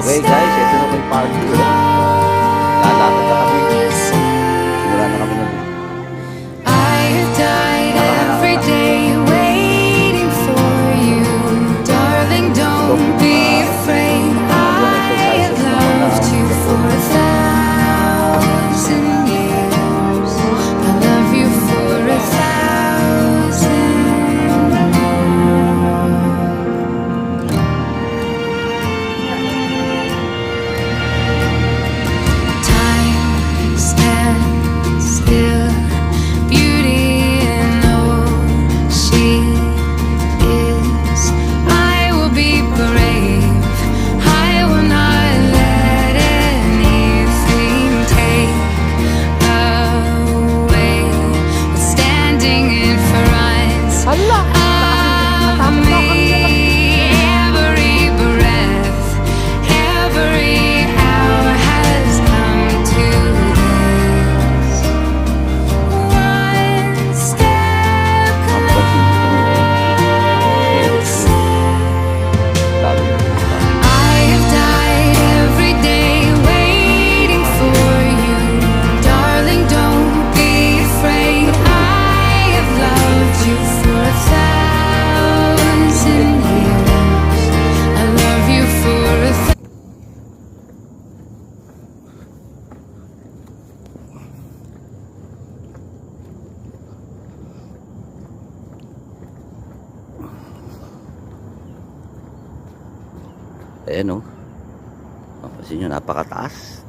Okay guys, ito na po yung parking. Lalakad na kami. Simula na kami ng I have died every day waiting for you, darling. Don't be afraid. I have loved you for 1,000 years. I love you for 1,000 Time stands still. Beauty in all she is. I will be brave. I will not let anything take away what's standing in front of me. Every breath, every hour has come to this. One step closer. I have died every day waiting for you, darling. Don't be afraid. I have loved you for 1,000 years. I love you for 1,000. Ayan o. Kasi nyo, napakataas.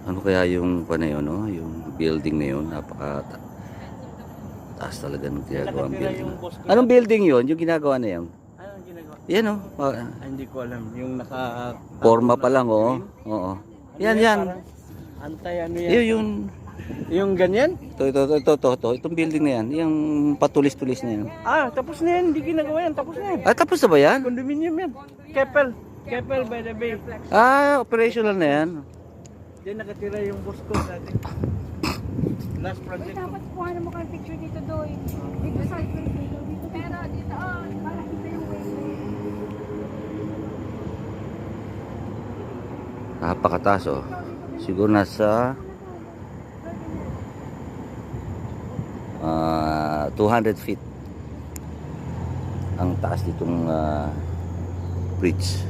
Ano kaya yung pa na yun, no? Yung building na yun, taas talaga ng ginagawa ang building. Anong building yun? Yung ginagawa na yun? Anong ginagawa? Yan o. Hindi ko alam. Yung naka... Forma pa lang, oo. Oo. Yan, yan. Parang Antay ano yan? Yun. Yung ganyan? Ito. Itong building na yan. Yung patulis-tulis na yan. Ah, tapos na yan. Hindi ginagawa yan. Tapos na yan. Ah, tapos na ba yan? Condominium yan. Keppel. Keppel by the bay. Ah, operational na yan. Diyan nakatira yung boss ko dati. Last project ko. Dapat kuha mo kang picture dito doon. Dito sa dito. Pero dito, para kita yung way. Napakataas oh. Siguro nasa 200 feet ang taas nitong bridge.